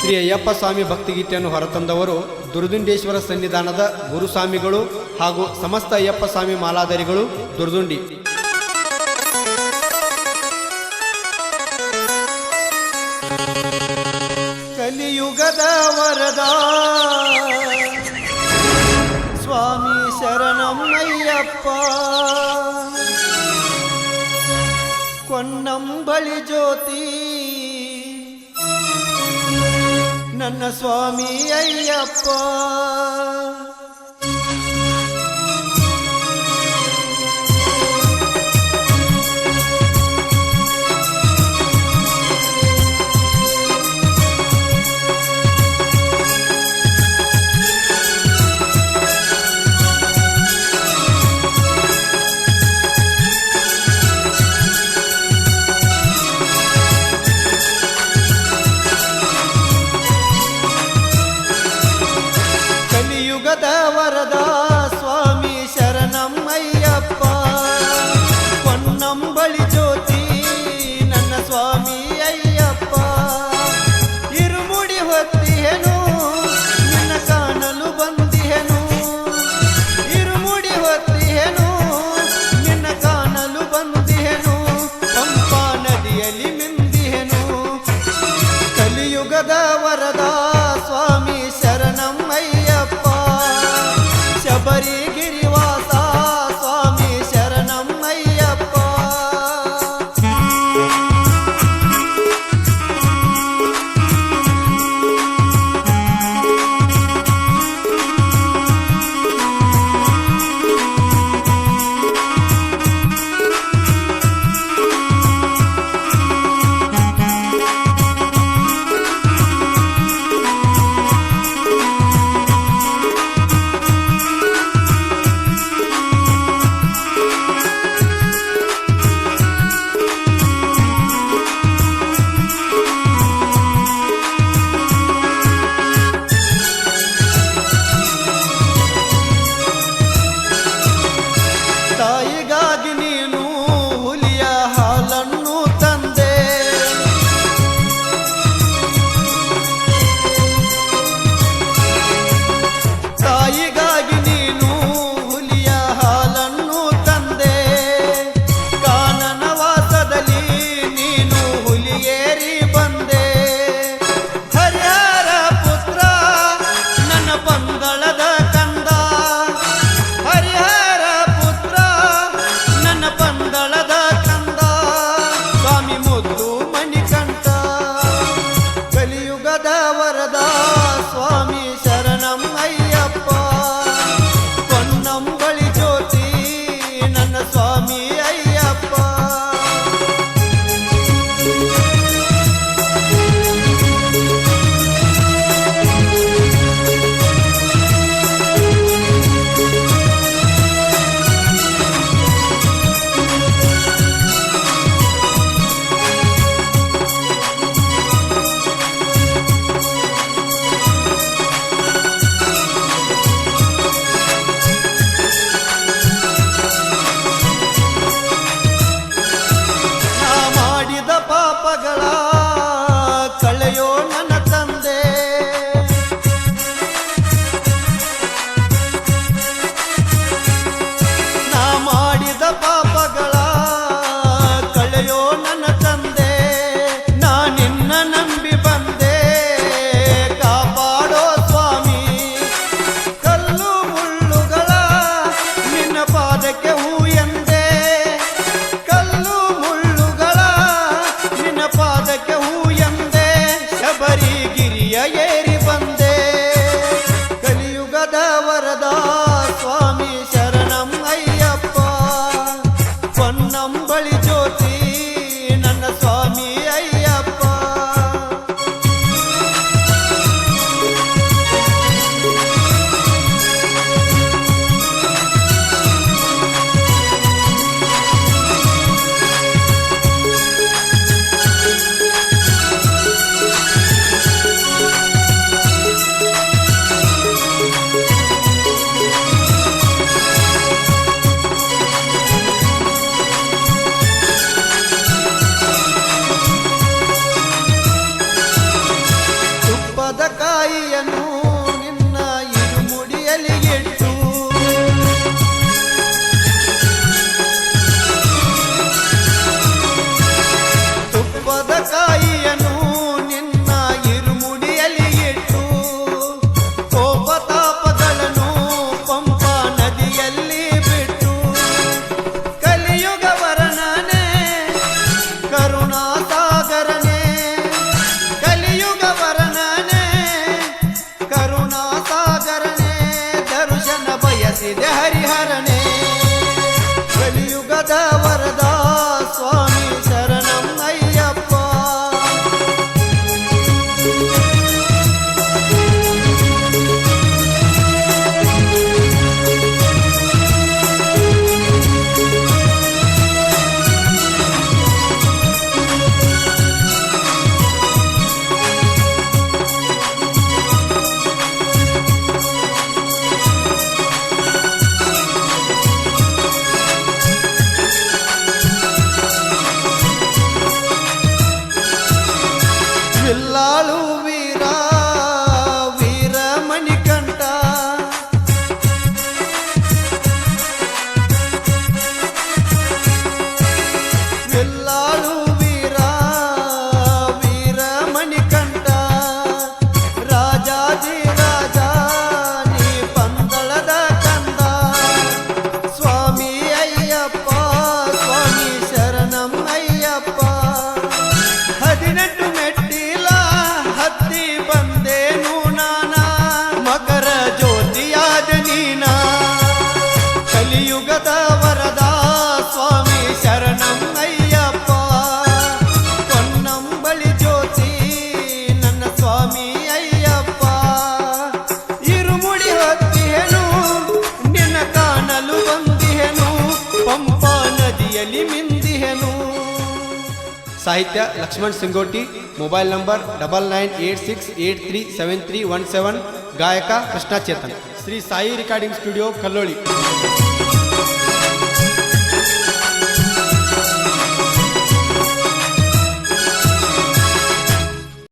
ಶ್ರೀ ಅಯ್ಯಪ್ಪ ಸ್ವಾಮಿ ಭಕ್ತಿಗೀತೆಯನ್ನು ಹೊರತಂದವರು ದುರ್ದುಂಡೇಶ್ವರ ಸನ್ನಿಧಾನದ ಗುರುಸ್ವಾಮಿಗಳು ಹಾಗೂ ಸಮಸ್ತ ಅಯ್ಯಪ್ಪ ಸ್ವಾಮಿ ಮಾಲಾಧಾರಿಗಳು ದುರ್ದುಂಡಿ. ಕಲಿಯುಗದ ವರದ ಸ್ವಾಮಿ ಶರಣಮಯ್ಯಪ್ಪ, ಕೊನ್ನಂಬಳಿ ಜ್ಯೋತಿ ನನ್ನ ಸ್ವಾಮಿ ಅಯ್ಯಪ್ಪ. ವರದ ಸ್ವಾಮಿ ಶರಣಮಯ್ಯಪ್ಪ, ಕೊನ್ನಂಬಳಿ ಜ್ಯೋತಿ ನನ್ನ ಸ್ವಾಮಿ ಅಯ್ಯಪ್ಪ. ಇರುಮುಡಿ ಹೊತ್ತಿಹೆನು ನಿನ್ನ ಕಾಣಲು ಬಂದಿಹೆನು, ಇರುಮುಡಿ ಹೊತ್ತಿಹೆನು ನಿನ್ನ ಕಾಣಲು ಬಂದಿಹೆನು, ಪಂಪಾ ನದಿಯಲ್ಲಿ ಮಿಂದಿಹೆನು. ಕಲಿಯುಗದ ವರದ ಸ್ವಾಮಿ ಶರಣಮಯ್ಯಪ್ಪ, ಶಬರಿಗಿರಿವಾಸ ಸ್ವಾಮಿ ಶರಣಮಯ್ಯಪ್ಪ. ತಾಯಿಗಾಗಿ ನೀನು ಹುಲಿಯ ಹಾಲನ್ನು ತಂದೆ, ತಾಯಿಗಾಗಿ ನೀನು ಹುಲಿಯ ಹಾಲನ್ನು ತಂದೆ. ಕಾನನವಾಸದಲ್ಲಿ ನೀನು ಹುಲಿಯೇರಿ ಬಂದೆ. ಹರಿಹರ ಪುತ್ರ ನನ್ನ ಪಂದಳದ ಕಂದ, ಹರಿಹರ ಪುತ್ರ ನನ್ನ ಪಂದಳದ ಕಂದ, ಸ್ವಾಮಿ ಮುದ್ದು ಮಣಿಕಂಠ. ಕಲಿಯುಗದ ವರದ ಸ್ವಾಮಿ ಶರಣಮಯ್ಯಪ್ಪ, ಕೊನ್ನಂಬಳಿ ಜ್ಯೋತಿ ನನ್ನ ಸ್ವಾಮಿ ಅಯ್ಯಪ್ಪ. ನಾ ಮಾಡಿದ ಪಾಪಗಳ ಕಳೆಯೋ ನನ್ನ ತಂದೆ, ನಾ ಮಾಡಿದ ಪಾಪಗಳ ಕಳೆಯೋ ನನ್ನ ತಂದೆ. ನಾ ನಿನ್ನ ನಂಬಿ ಬಂದೆ, ಕಾಪಾಡೋ ಸ್ವಾಮಿ. ಕಲ್ಲು ಮುಳ್ಳುಗಳ ನಿನ್ನ ಪಾದಕ್ಕೆ ಹೂ ಎಂದೆ, ಕಲ್ಲು ಮುಳ್ಳುಗಳ ನಿನ್ನ ಪಾದಕ್ಕೆ ತುಪ್ಪದ ಕಾಯಿಯನ್ನು ನಿನ್ನ ಇರುಮುಡಿಯಲ್ಲಿ ಇಟ್ಟು ಕೋಪತಾಪಗಳನ್ನು ಪಂಪಾ ನದಿಯಲ್ಲಿ ಬಿಟ್ಟು ಕಲಿಯುಗ ವರನನೇ ಕರುಣಾ ಸಾಗರನೇ ಕಲಿಯುಗ ವರನನೇ ಕರುಣಾ ಸಾಗರನೇ ದರ್ಶನ ಬಯಸಿದೆ ಹರಿಹರನೇ ಕಲಿಯುಗದ ವರದ ಸ್ವಾಮಿ ಶರಣಂ ಅಯ್ಯಪ್ಪ ವಿಲ್ಲಾಳು ವೀರ ವೀರ ಮಣಿಕಂಠ ವಿಲ್ಲಾಳು ವೀರ ವೀರ ಮಣಿಕಂಠ ರಾಜಾಜಿ ರಾಜ ನೀ ಪಂದಳದ ಕಂದ ಸ್ವಾಮಿ ಅಯ್ಯಪ್ಪ ಸ್ವಾಮಿ ಶರಣಂ ಅಯ್ಯಪ್ಪ 18 ಮೆಟ್ಟಿಲ ಹತ್ತಿ ಬಂದೇನು ನಾನ ಮಕರ ಜ್ಯೋತಿಯಾದ ನೀನ ಕಲಿಯುಗದ ವರದ ಸ್ವಾಮಿ ಶರಣಂ ಅಯ್ಯಪ್ಪ ಹೊನ್ನಂಬಳಿ ಜ್ಯೋತಿ ನನ್ನ ಸ್ವಾಮಿ ಅಯ್ಯಪ್ಪ ಇರುಮುಡಿ ಹೊತ್ತಿಹೆನು ನಿನ್ನ ಕಾಣಲು ಬಂದಿಹೆನು ಪಂಪಾ ನದಿಯಲ್ಲಿ ಮಿಂದಿಹೆನು ಸಾಹಿತ್ಯ ಲಕ್ಷ್ಮಣ್ ಸಿಂಗೋಟಿ. Mobile number 9986837317. ಗಾಯಕ ಕೃಷ್ಣ ಚೇತನ್. Shri Sai recording studio Kalloli.